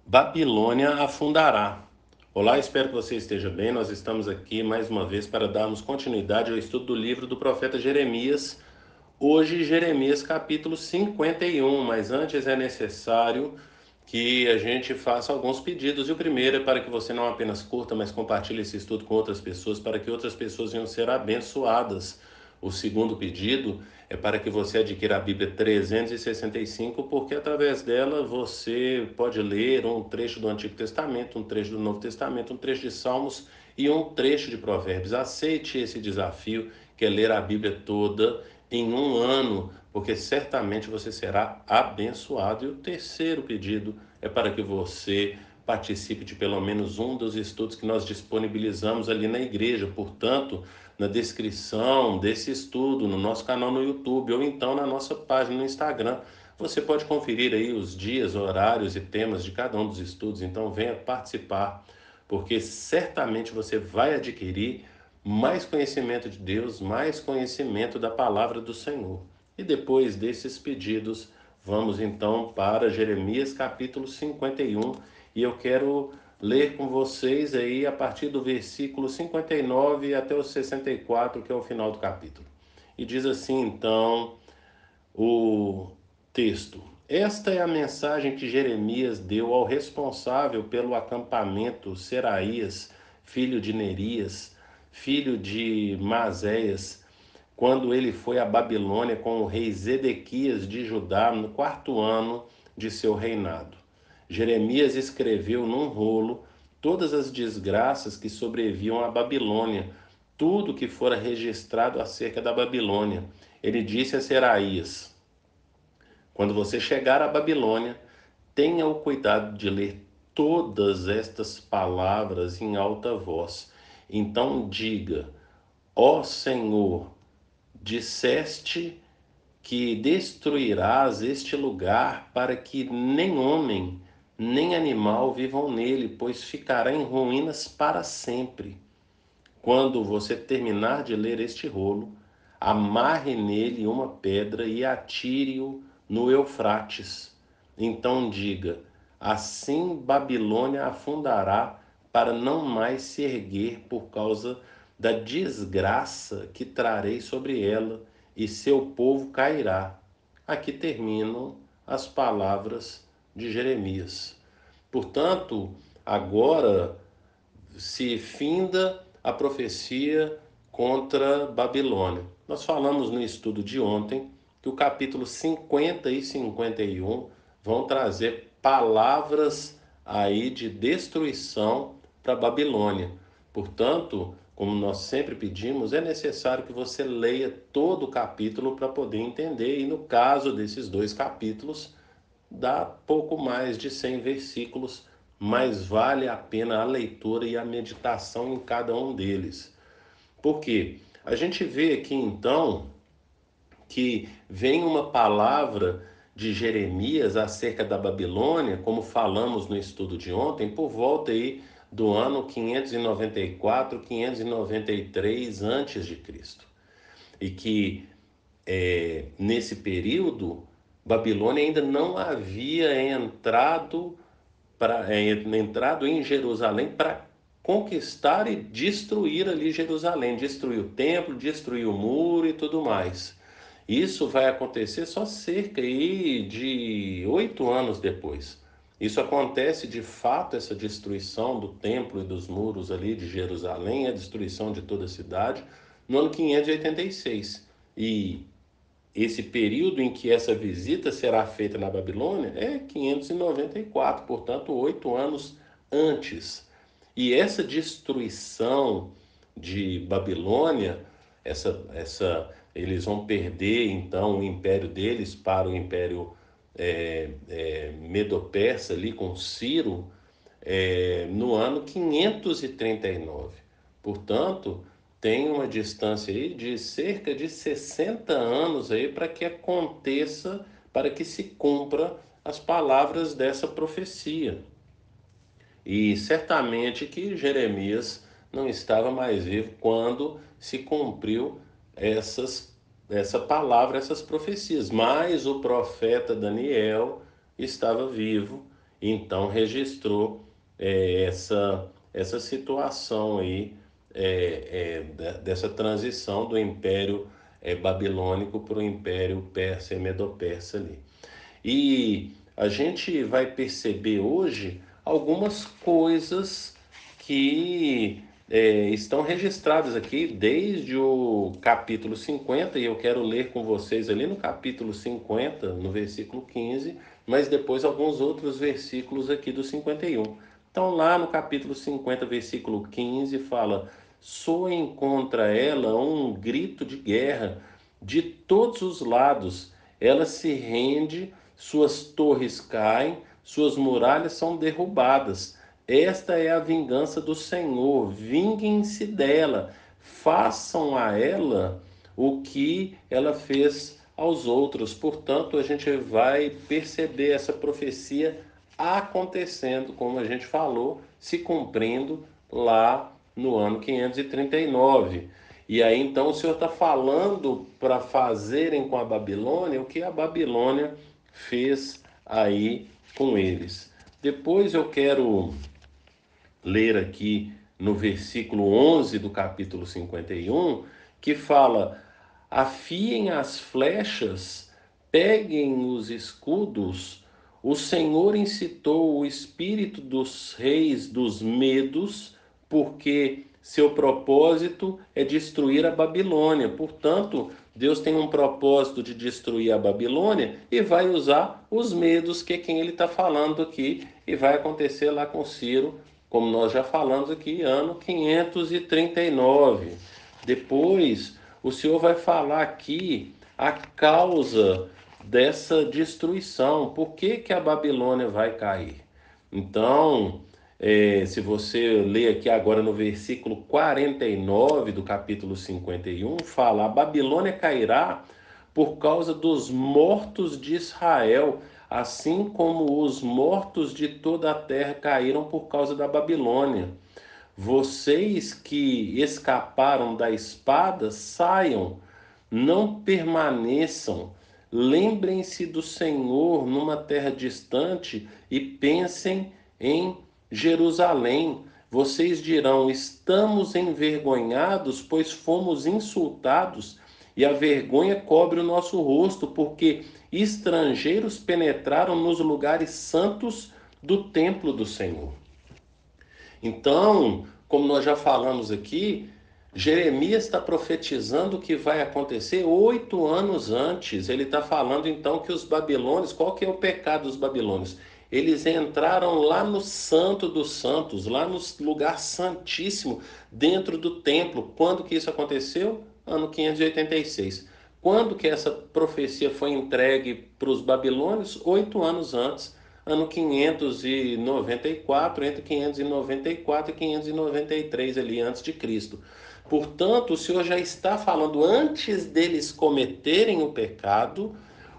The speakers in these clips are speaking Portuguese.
Babilônia afundará. Olá, espero que você esteja bem. Nós estamos aqui mais uma vez para darmos continuidade ao estudo do livro do profeta Jeremias. Hoje, Jeremias capítulo 51, mas antes é necessário que a gente faça alguns pedidos. E o primeiro é para que você não apenas curta, mas compartilhe esse estudo com outras pessoas, para que outras pessoas venham ser abençoadas. O segundo pedido é para que você adquira a Bíblia 365, porque através dela você pode ler um trecho do Antigo Testamento, um trecho do Novo Testamento, um trecho de Salmos e um trecho de Provérbios. Aceite esse desafio, que é ler a Bíblia toda em um ano, porque certamente você será abençoado. E o terceiro pedido é para que você participe de pelo menos um dos estudos que nós disponibilizamos ali na igreja. Portanto, na descrição desse estudo, no nosso canal no YouTube ou então na nossa página no Instagram, você pode conferir aí os dias, horários e temas de cada um dos estudos. Então venha participar, porque certamente você vai adquirir mais conhecimento de Deus, mais conhecimento da palavra do Senhor. E depois desses pedidos, vamos então para Jeremias capítulo 51, e eu quero ler com vocês aí a partir do versículo 59 até o 64, que é o final do capítulo. E diz assim então o texto: Esta é a mensagem que Jeremias deu ao responsável pelo acampamento, Seraías, filho de Nerias, filho de Maséias, quando ele foi à Babilônia com o rei Zedequias de Judá no quarto ano de seu reinado. Jeremias escreveu num rolo todas as desgraças que sobreviam à Babilônia, tudo que fora registrado acerca da Babilônia. Ele disse a Seraías: Quando você chegar à Babilônia, tenha o cuidado de ler todas estas palavras em alta voz. Então diga: Ó Senhor, disseste que destruirás este lugar para que nem homem, nem animal vivam nele, pois ficará em ruínas para sempre. Quando você terminar de ler este rolo, amarre nele uma pedra e atire-o no Eufrates. Então diga: assim Babilônia afundará para não mais se erguer por causa da desgraça que trarei sobre ela, e seu povo cairá. Aqui terminam as palavras de Jeremias. Portanto, agora se finda a profecia contra Babilônia. Nós falamos no estudo de ontem que o capítulo 50 e 51 vão trazer palavras aí de destruição para Babilônia. Portanto, como nós sempre pedimos, é necessário que você leia todo o capítulo para poder entender. E no caso desses dois capítulos, dá pouco mais de 100 versículos, mas vale a pena a leitura e a meditação em cada um deles. Por quê? A gente vê aqui então que vem uma palavra de Jeremias acerca da Babilônia, como falamos no estudo de ontem, por volta aí do ano 594, 593 antes de Cristo. E que nesse período Babilônia ainda não havia entrado em Jerusalém para conquistar e destruir ali Jerusalém, destruir o templo, destruir o muro e tudo mais. Isso vai acontecer só cerca aí de 8 anos depois. Isso acontece de fato, essa destruição do templo e dos muros ali de Jerusalém, a destruição de toda a cidade, no ano 586. E esse período em que essa visita será feita na Babilônia é 594, portanto, 8 anos antes. E essa destruição de Babilônia, eles vão perder então o império deles para o império Medo-Persa ali com Ciro no ano 539. Portanto, tem uma distância aí de cerca de 60 anos aí para que aconteça, para que se cumpra as palavras dessa profecia. E certamente que Jeremias não estava mais vivo quando se cumpriu essa palavra, essas profecias. Mas o profeta Daniel estava vivo então registrou essa situação aí, dessa transição do Império Babilônico para o Império Persa e Medo-Persa ali. E a gente vai perceber hoje algumas coisas que estão registradas aqui desde o capítulo 50, e eu quero ler com vocês ali no capítulo 50, no versículo 15, mas depois alguns outros versículos aqui do 51. Então, lá no capítulo 50, versículo 15, fala: soem contra ela um grito de guerra de todos os lados, ela se rende, suas torres caem, suas muralhas são derrubadas. Esta é a vingança do Senhor, vinguem-se dela, façam a ela o que ela fez aos outros. Portanto, a gente vai perceber essa profecia acontecendo, como a gente falou, se cumprindo lá no ano 539. E aí então o Senhor está falando para fazerem com a Babilônia o que a Babilônia fez aí com eles. Depois eu quero ler aqui no versículo 11 do capítulo 51, que fala: afiem as flechas, peguem os escudos, o Senhor incitou o espírito dos reis dos medos, porque seu propósito é destruir a Babilônia. Portanto, Deus tem um propósito de destruir a Babilônia e vai usar os medos, que é quem ele está falando aqui, e vai acontecer lá com Ciro, como nós já falamos aqui, ano 539. Depois, o Senhor vai falar aqui a causa dessa destruição. Por que que a Babilônia vai cair? Então, se você ler aqui agora no versículo 49 do capítulo 51, fala: a Babilônia cairá por causa dos mortos de Israel, assim como os mortos de toda a terra caíram por causa da Babilônia. Vocês que escaparam da espada, saiam, não permaneçam. Lembrem-se do Senhor numa terra distante e pensem em Jerusalém. Vocês dirão: estamos envergonhados, pois fomos insultados, e a vergonha cobre o nosso rosto, porque estrangeiros penetraram nos lugares santos do templo do Senhor. Então, como nós já falamos aqui, Jeremias está profetizando o que vai acontecer 8 anos antes. Ele está falando então que os babilônios, qual que é o pecado dos babilônios? Eles entraram lá no Santo dos Santos, lá no lugar santíssimo, dentro do templo. Quando que isso aconteceu? Ano 586. Quando que essa profecia foi entregue para os babilônios? 8 anos antes, ano 594, entre 594 e 593 ali antes de Cristo. Portanto, o Senhor já está falando antes deles cometerem o pecado,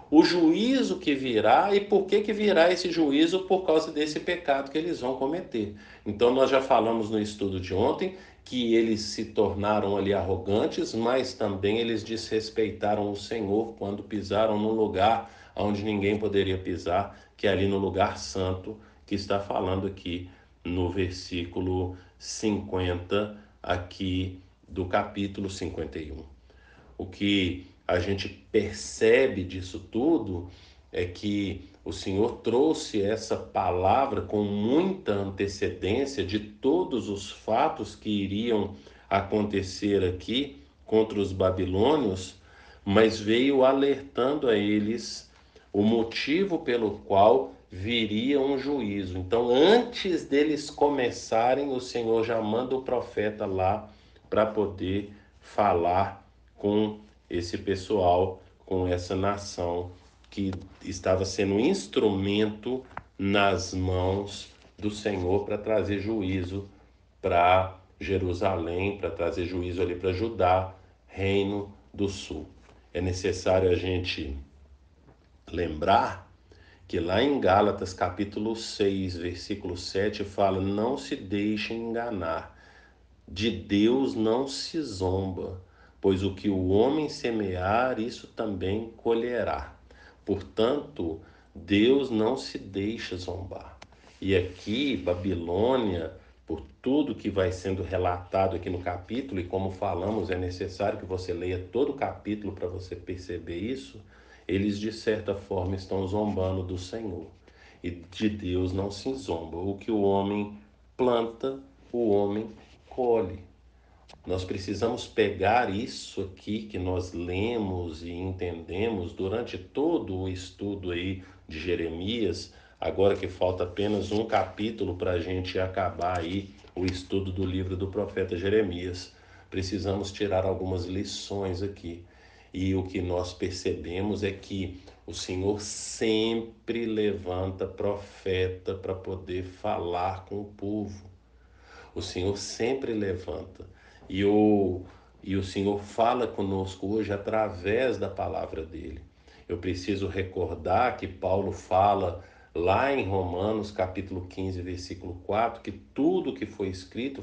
o juízo que virá e por que virá esse juízo por causa desse pecado que eles vão cometer. Então nós já falamos no estudo de ontem que eles se tornaram ali arrogantes, mas também eles desrespeitaram o Senhor quando pisaram no lugar onde ninguém poderia pisar, que é ali no lugar santo, que está falando aqui no versículo 50 aqui do capítulo 51. O que a gente percebe disso tudo é que o Senhor trouxe essa palavra com muita antecedência de todos os fatos que iriam acontecer aqui contra os babilônios, mas veio alertando a eles o motivo pelo qual viria um juízo. Então, antes deles começarem, o Senhor já manda o profeta lá para poder falar com esse pessoal, com essa nação que estava sendo um instrumento nas mãos do Senhor para trazer juízo para Jerusalém, para trazer juízo ali para Judá, reino do sul. É necessário a gente lembrar que lá em Gálatas capítulo 6, versículo 7 fala: não se deixem enganar, de Deus não se zomba, pois o que o homem semear, isso também colherá. Portanto, Deus não se deixa zombar. E aqui, Babilônia, por tudo que vai sendo relatado aqui no capítulo, e como falamos, é necessário que você leia todo o capítulo para você perceber isso, eles de certa forma estão zombando do Senhor. E de Deus não se zomba. O que o homem planta, o homem colhe. Nós precisamos pegar isso aqui que nós lemos e entendemos durante todo o estudo aí de Jeremias, agora que falta apenas um capítulo para a gente acabar aí o estudo do livro do profeta Jeremias. Precisamos tirar algumas lições aqui. E o que nós percebemos é que o Senhor sempre levanta profeta para poder falar com o povo. O Senhor sempre levanta. E o Senhor fala conosco hoje através da palavra dele. Eu preciso recordar que Paulo fala lá em Romanos capítulo 15, versículo 4, que tudo que foi escrito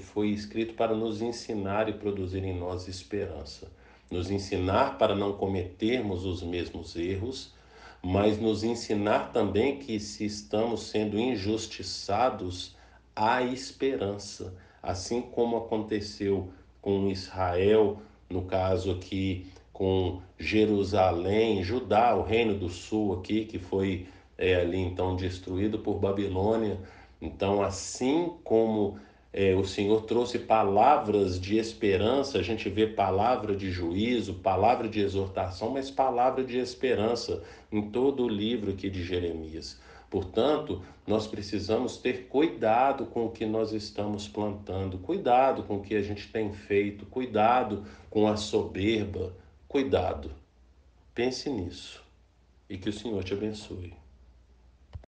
para nos ensinar e produzir em nós esperança. Nos ensinar para não cometermos os mesmos erros, mas nos ensinar também que se estamos sendo injustiçados, há esperança. Assim como aconteceu com Israel, no caso aqui com Jerusalém, Judá, o reino do sul aqui, que foi ali então destruído por Babilônia. Então, assim como o Senhor trouxe palavras de esperança, a gente vê palavra de juízo, palavra de exortação, mas palavra de esperança em todo o livro aqui de Jeremias. Portanto, nós precisamos ter cuidado com o que nós estamos plantando, cuidado com o que a gente tem feito, cuidado com a soberba, cuidado. Pense nisso e que o Senhor te abençoe.